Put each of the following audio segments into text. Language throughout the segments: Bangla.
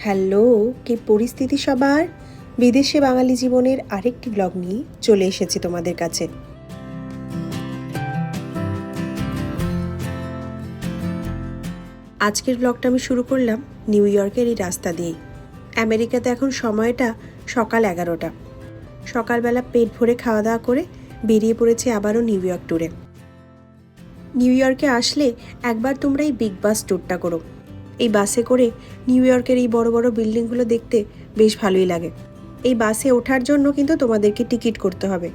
হ্যালো, কি পরিস্থিতি সবার? বিদেশে বাঙালি জীবনের আরেকটি ব্লগ নিয়ে চলে এসেছি তোমাদের কাছে। আজকের ব্লগটা আমি শুরু করলাম নিউ ইয়র্কের এই রাস্তা দিয়েই। আমেরিকাতে এখন সময়টা সকাল 11টা। সকালবেলা পেট ভরে খাওয়া দাওয়া করে বেরিয়ে পড়েছি আবারও নিউ ইয়র্ক ট্যুরে। নিউ ইয়র্কে আসলে একবার তোমরা এই বিগ বাস ট্যুরটা করো। এই বাসে করে নিউ ইয়র্কের এই বড় বড় বিল্ডিংগুলো দেখতে বেশ ভালোই লাগে। এই বাসে ওঠার জন্য কিন্তু তোমাদেরকে টিকিট করতে হবে।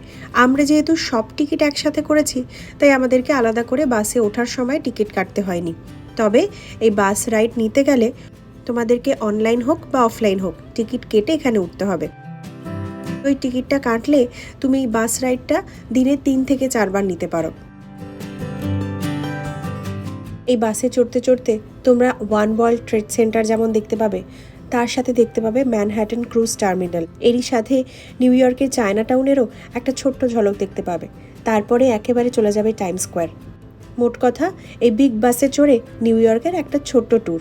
আমরা যেহেতু সব টিকিট একসাথে করেছি, তাই আমাদেরকে আলাদা করে বাসে ওঠার সময় টিকিট কাটতে হয়নি। তবে এই বাস রাইড নিতে গেলে তোমাদেরকে অনলাইন হোক বা অফলাইন হোক টিকিট কেটে এখানে উঠতে হবে। ওই টিকিটটা কাটলে তুমি এই বাস রাইডটা দিনে 3 থেকে 4 বার নিতে পারো। এই বাসে চড়তে চড়তে তোমরা ওয়ান ওয়ার্ল্ড ট্রেড সেন্টার যেমন দেখতে পাবে, তার সাথে দেখতে পাবে ম্যানহাটন ক্রুজ টার্মিনাল। এরই সাথে নিউ ইয়র্কের চায়না টাউনেরও একটা ছোট্ট ঝলক দেখতে পাবে। তারপরে একেবারে চলে যাবে টাইম স্কোয়ার। মোট কথা, এই বিগ বাসে চড়ে নিউ ইয়র্কের একটা ছোট্ট ট্যুর।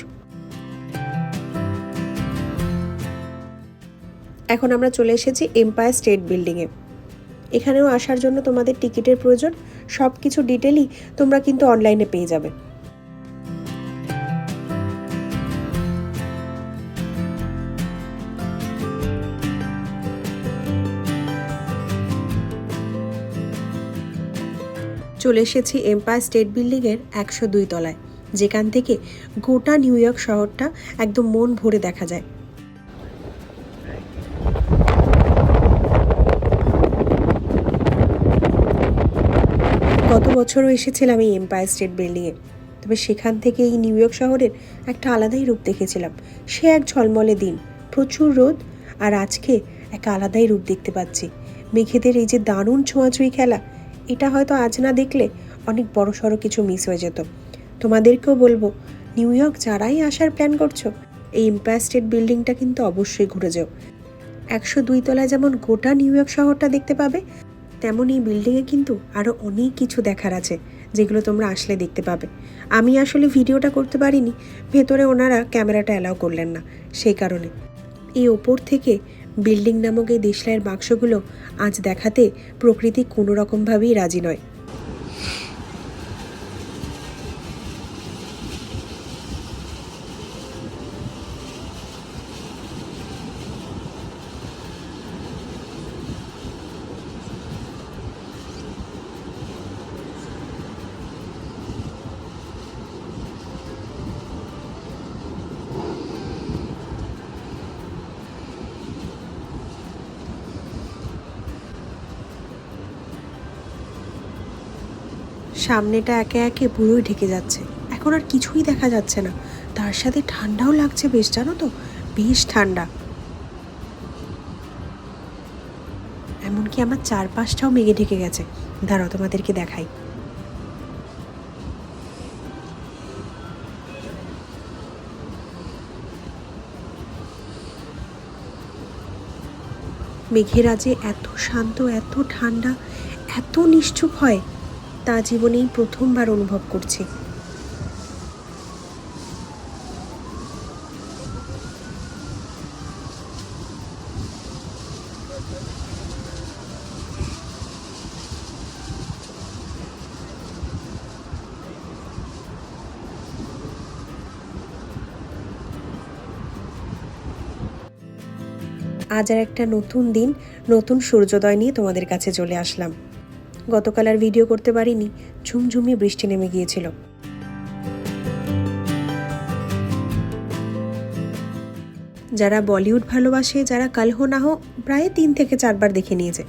এখন আমরা চলে এসেছি এম্পায়ার স্টেট বিল্ডিংয়ে। এখানেও আসার জন্য তোমাদের টিকিটের প্রয়োজন। সব কিছু ডিটেলই তোমরা কিন্তু অনলাইনে পেয়ে যাবে। চলে এসেছি এম্পায়ার স্টেট বিল্ডিংয়ের 102 তলায়, যেখান থেকে গোটা নিউ ইয়র্ক শহরটা একদম মন ভরে দেখা যায়। গত বছরও এসেছিলাম এই এম্পায়ার স্টেট বিল্ডিংয়ে, তবে সেখান থেকে এই নিউ ইয়র্ক শহরের একটা আলাদাই রূপ দেখেছিলাম। সে এক ঝলমলে দিন, প্রচুর রোদ, আর আজকে এক আলাদাই রূপ দেখতে পাচ্ছি। মেঘেদের এই যে দারুণ ছোঁয়াছুঁয়ি খেলা, এটা হয়তো আজ না দেখলে অনেক বড় সড়ো কিছু মিস হয়ে যেত। তোমাদেরকেও বলবো, নিউ ইয়র্ক যারাই আসার প্ল্যান করছো, এই এম্পায়ার স্টেট বিল্ডিংটা কিন্তু অবশ্যই ঘুরে যাও। 102 তলায় যেমন গোটা নিউ ইয়র্ক শহরটা দেখতে পাবে, তেমন এই বিল্ডিংয়ে কিন্তু আরও অনেক কিছু দেখার আছে, যেগুলো তোমরা আসলে দেখতে পাবে। আমি আসলে ভিডিওটা করতে পারিনি, ভেতরে ওনারা ক্যামেরাটা অ্যালাউ করলেন না, সেই কারণে। এই ওপর থেকে বিল্ডিং নামক এই দেশলাইয়ের বাক্সগুলো আজ দেখাতে প্রকৃতি কোনো রকমভাবেই রাজি নয়। সামনেটা একে একে পুরোই ঢেকে যাচ্ছে, এখন আর কিছুই দেখা যাচ্ছে না। তার সাথে ঠান্ডাও লাগছে বেশ, জানো তো, বেশ ঠান্ডা। এমনকি আমার চারপাশটাও মেঘে ঢেকে গেছে। দাঁড়াও তোমাদেরকে দেখাই। মেঘেরা যে এত শান্ত, এত ঠান্ডা, এত নিশ্চুপ হয়, তা জীবনেই প্রথমবার অনুভব করছি। আজ আর একটা নতুন দিন, নতুন সূর্যোদয় নিয়ে তোমাদের কাছে চলে আসলাম। গতকাল আর ভিডিও করতে পারিনি, ঝুমঝুমিয়ে বৃষ্টি নেমে গিয়েছিল। যারা বলিউড ভালোবাসে, যারা কাল হো না হো প্রায় 3 থেকে 4 বার দেখে নিয়েছে,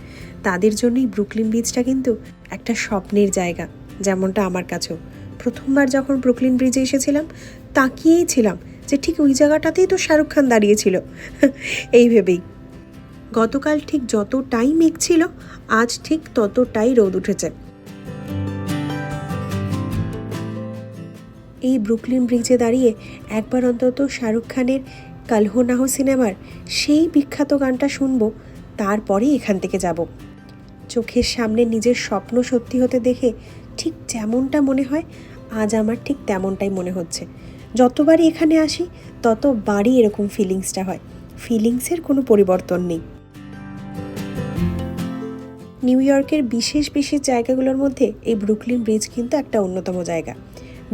তাদের জন্যই ব্রুকলিন ব্রিজটা কিন্তু একটা স্বপ্নের জায়গা, যেমনটা আমার কাছেও। প্রথমবার যখন ব্রুকলিন ব্রিজে এসেছিলাম, তাকিয়েই ছিলাম যে ঠিক ওই জায়গাটাতেই তো শাহরুখ খান দাঁড়িয়েছিল, এই ভেবেই। গতকাল ঠিক যতটাই মেঘ ছিল, আজ ঠিক ততটাই রোদ উঠেছে। এই ব্রুকলিন ব্রিজে দাঁড়িয়ে একবার অন্তত শাহরুখ খানের কাল হো না হো সিনেমার সেই বিখ্যাত গানটা শুনবো, তারপরেই এখান থেকে যাব। চোখের সামনে নিজের স্বপ্ন সত্যি হতে দেখে ঠিক যেমনটা মনে হয়, আজ আমার ঠিক তেমনটাই মনে হচ্ছে। যতবারই এখানে আসি ততবারই এরকম ফিলিংসটা হয়, ফিলিংসের কোনো পরিবর্তন নেই। নিউ ইয়র্কের বিশেষ বিশেষ জায়গাগুলোর মধ্যে এই ব্রুকলিন ব্রিজ কিন্তু একটা অন্যতম জায়গা।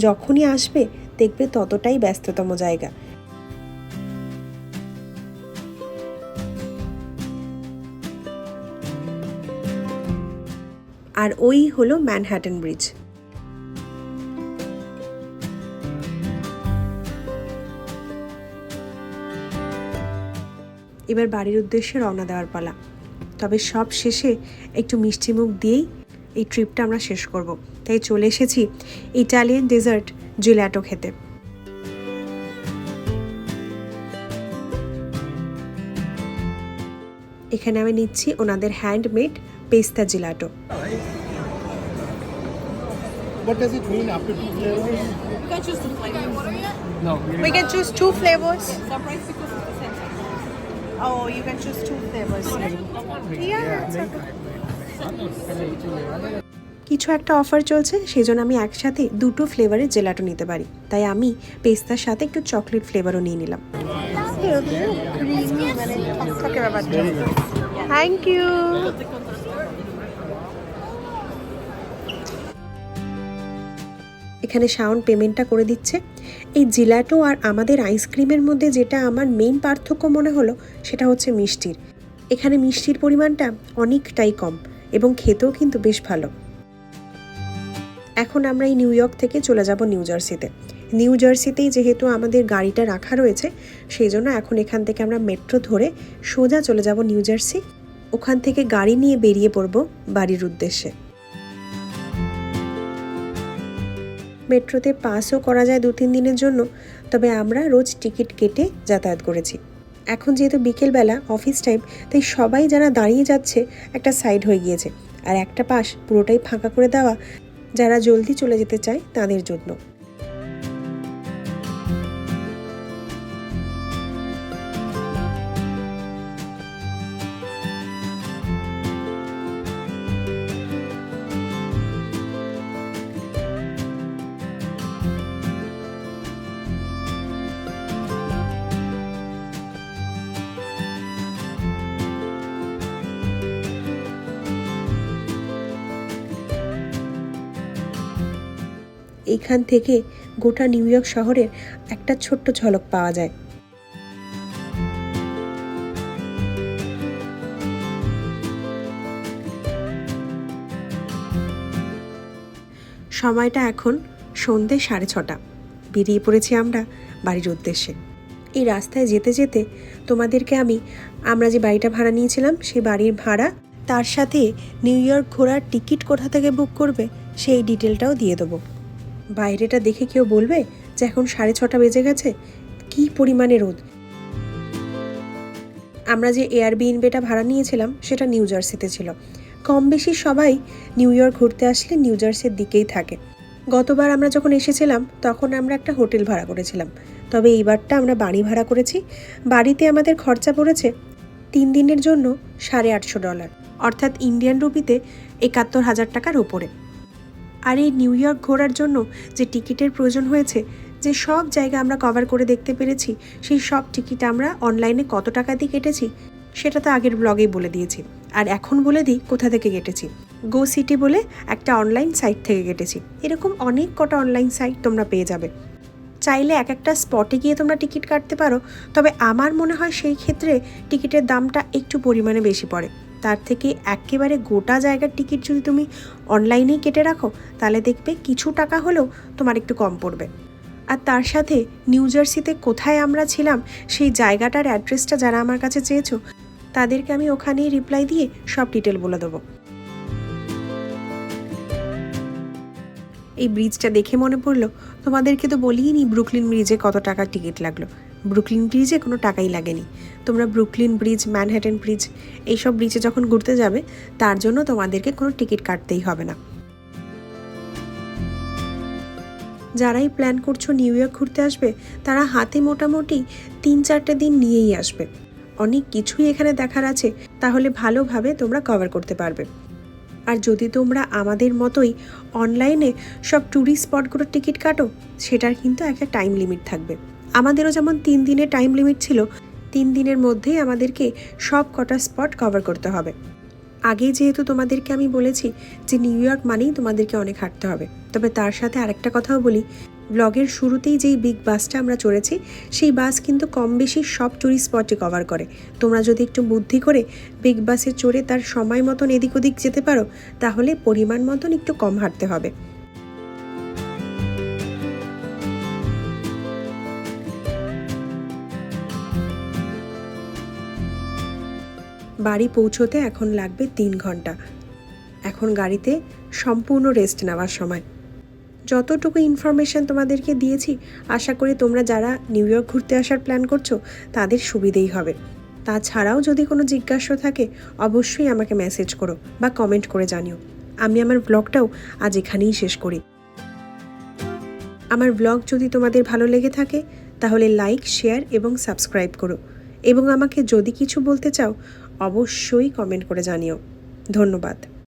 যখনই আসবে দেখবে ততটাই ব্যস্ততম জায়গা। আর ওই হলো ম্যানহাটন ব্রিজ। এবার বাড়ির উদ্দেশ্যে রওনা দেওয়ার পালা। তবে সব শেষে একটু মিষ্টি মুখ দিয়েই এই ট্রিপটা আমরা শেষ করব। তাই চলে এসেছি ইটালিয়ান ডেজার্ট জিল্যাটো খেতে। এখানে আমি নিচ্ছি ওনাদের হ্যান্ডমেড পেস্তা জিলাটো। What does it mean after 2 flavors? You can choose two flavors. No, We can choose 2 flavors. Surprise because it's the same size. Oh, you can choose 2 flavors. কিছু একটা অফার চলছে, সেই জন্য আমি একসাথে 2টো ফ্লেভারের জেলাটো নিতে পারি। তাই আমি পেস্তার সাথে একটু চকলেট ফ্লেভারও নিয়ে নিলাম। Thank you. এখানে শাওন পেমেন্টটা করে দিচ্ছে। এই জিলাটো আর আমাদের আইসক্রিমের মধ্যে যেটা আমার মেইন পার্থক্য মনে হলো সেটা হচ্ছে মিষ্টির। এখানে মিষ্টির পরিমাণটা অনেকটাই কম এবং খেতেও কিন্তু বেশ ভালো। এখন আমরা এই নিউ ইয়র্ক থেকে চলে যাব নিউ জার্সিতে। নিউ জার্সিতেই যেহেতু আমাদের গাড়িটা রাখা রয়েছে, সেই জন্য এখন এখান থেকে আমরা মেট্রো ধরে সোজা চলে যাব নিউ জার্সি। ওখান থেকে গাড়ি নিয়ে বেরিয়ে পড়ব বাড়ির উদ্দেশ্যে। মেট্রোতে পাসও করা যায় 2-3 দিনের জন্য, তবে আমরা রোজ টিকিট কেটে যাতায়াত করেছি। এখন যেহেতু বিকেলবেলা অফিস টাইম, তাই সবাই যারা দাঁড়িয়ে যাচ্ছে একটা সাইড হয়ে গিয়েছে, আর একটা পাশ পুরোটাই ফাঁকা করে দেওয়া যারা জলদি চলে যেতে চায় তাদের জন্য। এইখান থেকে গোটা নিউ ইয়র্ক শহরের একটা ছোট্ট ঝলক পাওয়া যায়। সময়টা এখন সন্ধ্যে 6:30। বেরিয়ে পড়েছি আমরা বাড়ির উদ্দেশ্যে। এই রাস্তায় যেতে যেতে তোমাদেরকে আমরা যে বাড়িটা ভাড়া নিয়েছিলাম সেই বাড়ির ভাড়া, তার সাথে নিউ ইয়র্ক ঘোরার টিকিট কোথা থেকে বুক করবে সেই ডিটেলটাও দিয়ে দেবো। বাইরেটা দেখে কেউ বলবে যে এখন 6:30 বেজে গেছে, কি পরিমাণে রোদ। আমরা যে এয়ারবিএনবিটা ভাড়া নিয়েছিলাম সেটা নিউ জার্সিতে ছিল। কম বেশি সবাই নিউ ইয়র্ক ঘুরতে আসলে নিউ জার্সির দিকেই থাকে। গতবার আমরা যখন এসেছিলাম তখন আমরা একটা হোটেল ভাড়া করেছিলাম, তবে এইবারটা আমরা বাড়ি ভাড়া করেছি। বাড়িতে আমাদের খরচা পড়েছে 3 দিনের জন্য $850, অর্থাৎ ইন্ডিয়ান রুপিতে 71,000 টাকার উপরে। আর এই নিউ ইয়র্ক ঘোরার জন্য যে টিকিটের প্রয়োজন হয়েছে, যে সব জায়গা আমরা কভার করে দেখতে পেরেছি, সেই সব টিকিট আমরা অনলাইনে কত টাকা দিয়ে কেটেছি সেটা তো আগের ব্লগেই বলে দিয়েছি। আর এখন বলে দিই কোথা থেকে কেটেছি। গো সিটি বলে একটা অনলাইন সাইট থেকে কেটেছি। এরকম অনেক কটা অনলাইন সাইট তোমরা পেয়ে যাবে। চাইলে এক একটা স্পটে গিয়ে তোমরা টিকিট কাটতে পারো, তবে আমার মনে হয় সেই ক্ষেত্রে টিকিটের দামটা একটু পরিমাণে বেশি পড়ে। তার থেকে একেবারে গোটা জায়গার টিকিট যদি তুমি অনলাইনেই কেটে রাখো, তাহলে দেখবে কিছু টাকা হলেও তোমার একটু কম পড়বে। আর তার সাথে নিউ জার্সিতে কোথায় আমরা ছিলাম সেই জায়গাটার অ্যাড্রেসটা যারা আমার কাছে চেয়েছো, তাদেরকে আমি ওখানেই রিপ্লাই দিয়ে সব ডিটেল বলে দেবো। এই ব্রিজটা দেখে মনে পড়লো, তোমাদেরকে তো বলিনি ব্রুকলিন ব্রিজে কত টাকার টিকিট লাগলো। ব্রুকলিন ব্রিজে কোনো টাকাই লাগেনি। তোমরা ব্রুকলিন ব্রিজ, ম্যানহাটন ব্রিজ এইসব ব্রিজে যখন ঘুরতে যাবে, তার জন্য তোমাদেরকে কোনো টিকিট কাটতেই হবে না। যারাই প্ল্যান করছো নিউ ইয়র্ক ঘুরতে আসবে, তারা হাতে মোটামুটি 3-4টে দিন নিয়েই আসবে। অনেক কিছুই এখানে দেখার আছে, তাহলে ভালোভাবে তোমরা কভার করতে পারবে। আর যদি তোমরা আমাদের মতোই অনলাইনে সব ট্যুরিস্ট স্পটগুলোর টিকিট কাটো, সেটার কিন্তু একটা টাইম লিমিট থাকবে। আমাদেরও যেমন 3 দিনের টাইম লিমিট ছিল, 3 দিনের মধ্যেই আমাদেরকে সব কটা স্পট কভার করতে হবে। আগেই যেহেতু তোমাদেরকে আমি বলেছি যে নিউ ইয়র্ক মানেই তোমাদেরকে অনেক হাঁটতে হবে, তবে তার সাথে আরেকটা কথাও বলি, ব্লগের শুরুতেই যেই বিগ বাসটা আমরা চড়েছি, সেই বাস কিন্তু কম বেশি সব ট্যুরিস্ট স্পটই কভার করে। তোমরা যদি একটু বুদ্ধি করে বিগ বাসে চড়ে তার সময় মতন এদিক ওদিক যেতে পারো, তাহলে পরিমাণ মতন একটু কম হাঁটতে হবে। বাড়ি পৌঁছোতে এখন লাগবে 3 ঘন্টা। এখন গাড়িতে সম্পূর্ণ রেস্ট নেওয়ার সময়। যতটুকু ইনফরমেশন তোমাদেরকে দিয়েছি, আশা করি তোমরা যারা নিউ ইয়র্ক ঘুরতে আসার প্ল্যান করছো তাদের সুবিধেই হবে। তাছাড়াও যদি কোনো জিজ্ঞাসা থাকে, অবশ্যই আমাকে মেসেজ করো বা কমেন্ট করে জানিও। আমি আমার ব্লগটাও আজ এখানেই শেষ করি। আমার ব্লগ যদি তোমাদের ভালো লেগে থাকে, তাহলে লাইক, শেয়ার এবং সাবস্ক্রাইব করো। এবং আমাকে যদি কিছু বলতে চাও, অবশ্যই কমেন্ট করে জানিও। ধন্যবাদ।